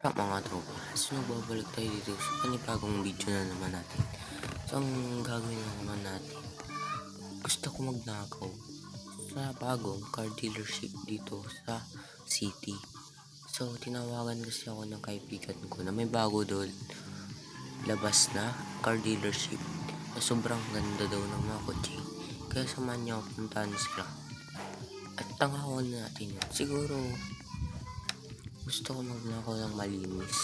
Mga tropa, so nagbabalik tayo dito sa panibagong video na naman natin. So ang gagawin na naman natin, gusto ko magnakaw sa bagong car dealership dito sa city. So tinawagan kasi ako ng kaibigan ko na may bago doon labas na car dealership na sobrang ganda daw ng mga kotse. Kaya samahan niya ako puntahan sila at tanghawan natin yun. Siguro gusto ko magnakaw ng malinis.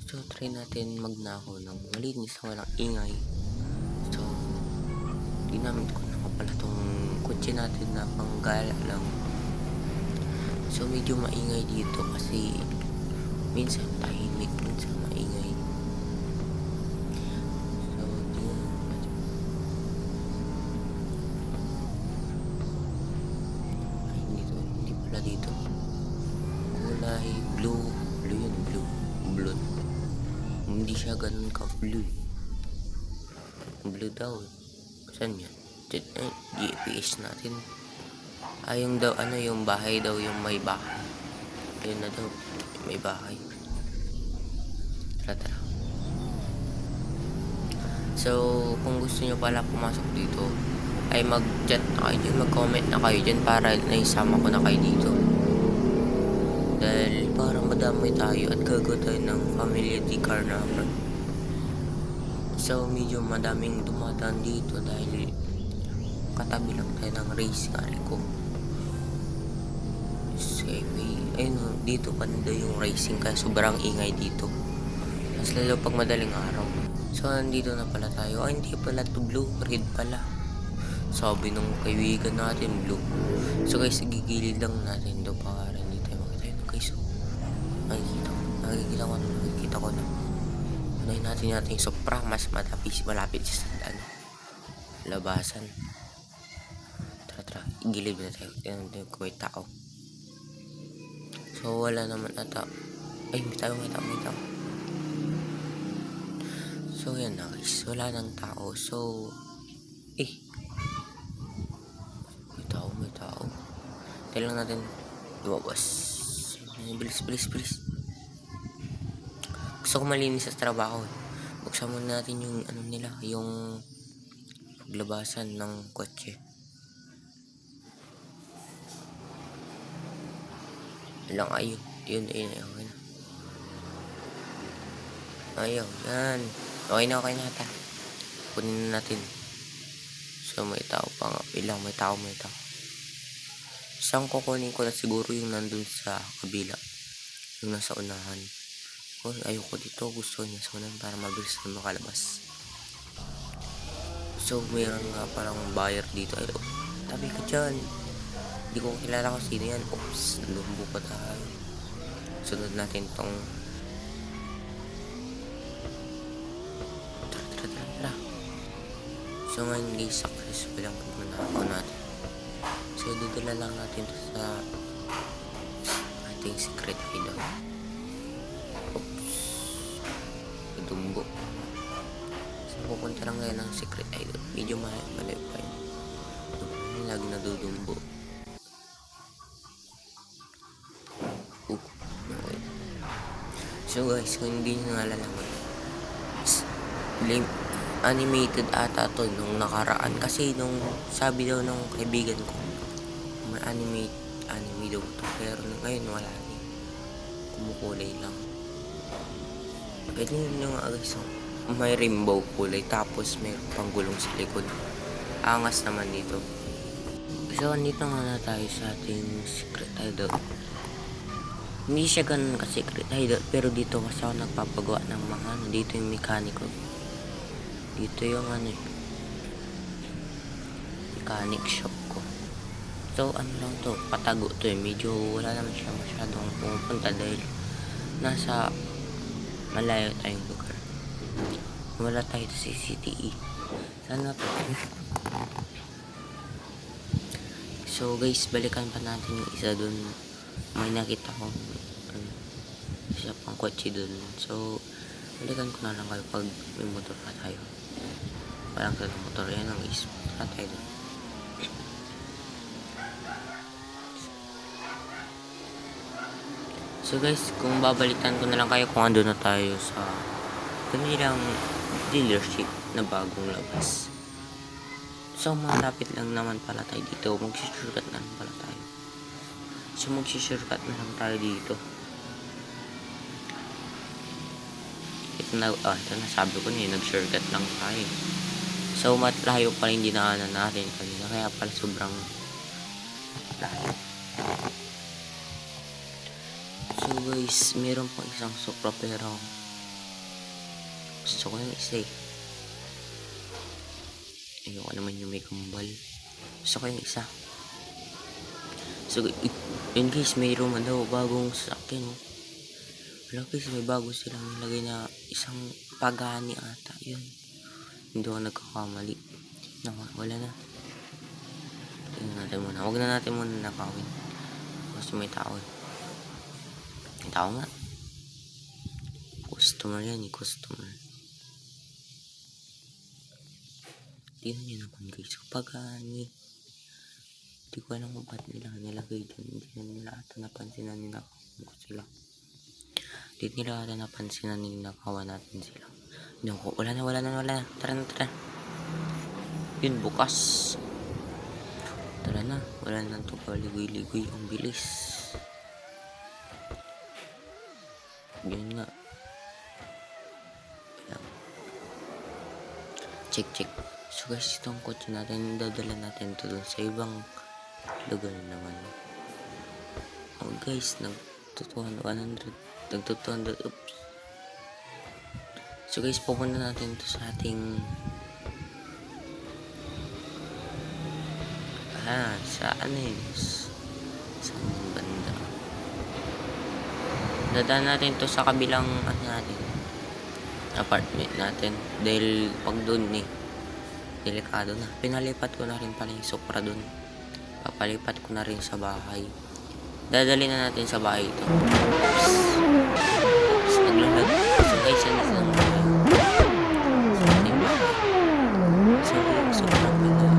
So, try natin magnakaw ng malinis na walang ingay. So, ginamit ko na pala tong kotse natin na panggala lang. So, medyo maingay dito kasi minsan tahimik, minsan maingay. So, tingnan natin. Ay, hindi pala dito. Kulay blue yun, blue. Hindi siya ganun ka blue daw. Saan yan? GPS natin. Yung daw yung bahay daw, yung may bahay. Ayun na daw, may bahay. Tara. So kung gusto nyo pala pumasok dito ay mag-chat na kayo dyan, mag-comment na kayo dyan para naisama ko na kayo dito. Dahil para madamay tayo at gagawa tayo ng Familiarity Carnival. So medyo madaming dumadaan dito dahil katabi lang tayo ng racing ko. So ayun, dito panda yung racing kaya sobrang ingay dito. Mas lalo pag madaling araw. So nandito na pala tayo. Hindi pala to blue, red pala. Sabi nung kaibigan natin blue. So guys, gigilid lang natin do para hindi tayo makita yun guys. So nakikita ko na. Unahin natin yung Supra, mas malapit sa labasan. Tara, igilid na tayo. Tignan natin kung may tao. So wala naman ata. Ay, may tao. So yan na guys, wala nang tao. So may tao. Kailangan natin lumabas. Bilis. Gusto ko malinis sa trabaho. Buksan muna natin yung nila, yung paglabasan ng kotse. Lang ayun. Yun. Ayaw, yan. Okay na ata. Kunin na natin. So may tao pa nga. May tao. Saan kukunin ko na siguro yung nandun sa kabila. Yung nasa unahan. Ayoko dito, gusto niya sa unahan para mabilis na makalabas. So mayroon nga parang buyer dito. Ay, tabi ka dyan. Hindi ko kilala kung sino yan. Oops, lumbo pa tayo. Sunod natin tong tara. So ngayon guys, successful lang pumunta natin. So dudala lang natin to sa ating secret hideout. Oops, dumbo. So pupunta lang ngayon ng secret hideout. Medyo malayo pa yun. Lagi nadudumbo. Okay. So guys, kung hindi nyo nalalaman, animated ata to nung nakaraan. Kasi nung sabi daw ng kaibigan ko, may anime daw to. Pero ngayon wala rin. Kumukulay lang. Pwede nyo nga guys, may rainbow kulay. Tapos may panggulong sa likod. Angas naman dito. So andito nga na tayo sa ating secret hideout. Hindi siya ganun ka-secret hideout. Pero dito kasi ako nagpapagawa ng mga dito yung mekaniko. Dito yung mechanic shop ko. So lang to, patago to medyo wala naman siya masyadong pumupunta dahil nasa malayo tayong lugar. Wala tayo sa CCTE. Sana to. So guys, balikan pa natin yung isa dun. May nakita ko isa pang kotse dun. So balikan ko na lang kayo pag may motor pa tayo. Parang sa motor yan ang guys. Tayo dun. So guys, kung babalitan ko na lang kayo kung ando na tayo sa kanilang dealership na bagong labas. So malapit lang naman pala tayo dito. Mag-shortcut na lang pala tayo. So mag-shortcut na lang tayo dito. Ito na sabi ko na nag-shortcut lang tayo. So matlayo pa rin dinaanan natin kanina. Kaya pala sobrang layo. So guys, meron pang isang Supra pero gusto ko yung isa eh. Ayoko naman yung may kambal. Gusto ko yung isa. So yun guys, mayroon man daw bagong sasakyan. Wala guys, may bago silang nilagay na isang Pagani ata. Yun. Hindi ako nagkakamali. Wala na. Tingnan natin muna. Huwag na natin muna nakawin. Kasi may tao eh. May tao nga. Customer yan eh. Customer. Tingnan nyo naman guys. Pagani. Hindi ko alam kung ba't nila nilagay dyan. Hindi na nila ata napansin na ninakawan ko sila. Hindi nila ata napansin na ninakawan natin sila. Naku, wala na. Tara na. Yun, bukas. Tara na. Wala na ito paligoy-ligoy. Ang bilis. Yun nga. Check. So guys, itong kotse natin, dadala natin ito dun sa ibang lugar naman. Oh guys, nagtutuhan 100. Oops. So guys, pupunta natin ito sa ating sa ano yun? Sa banda. Dadaan natin ito sa kabilang apartment natin. Dahil pag doon delikado na. Pinalipat ko na rin pala yung Supra doon. Papalipat ko na rin sa bahay. Dadali na natin sa bahay ito. Oops. Naglalag. So guys, yan is lang. So sobrang pinag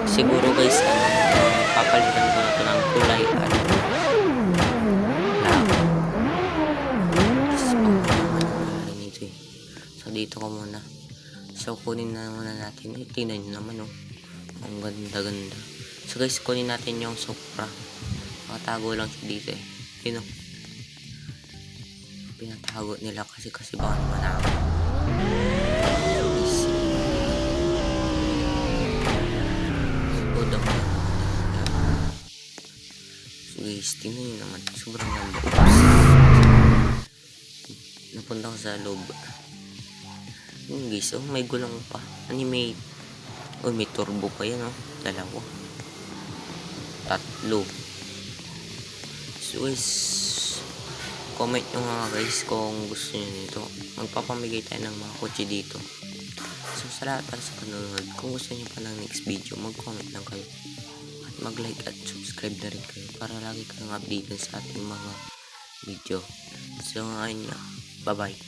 siguro guys, papalitan ko na ito ng kulay at so dito ko muna. So kunin na muna natin. Tingnan nyo naman ang ganda. So guys, kunin natin yung Supra. Makatago lang siya dito yun pinatago nila kasi baka naman ako. Guys, tingnan nyo naman. Sobrang ganda. Napunta ko sa loob. Yun guys, may gulang pa. May turbo pa yan, dalawa. 3. So guys, comment nyo nga guys kung gusto nyo nito. Magpapamigay tayo ng mga kotse dito. So sa lahat para sa panonood, kung gusto nyo pa ng next video, mag-comment lang kayo. Mag-like at subscribe na rin kayo para lagi kayong updated sa ating mga video. So ngayon bye bye.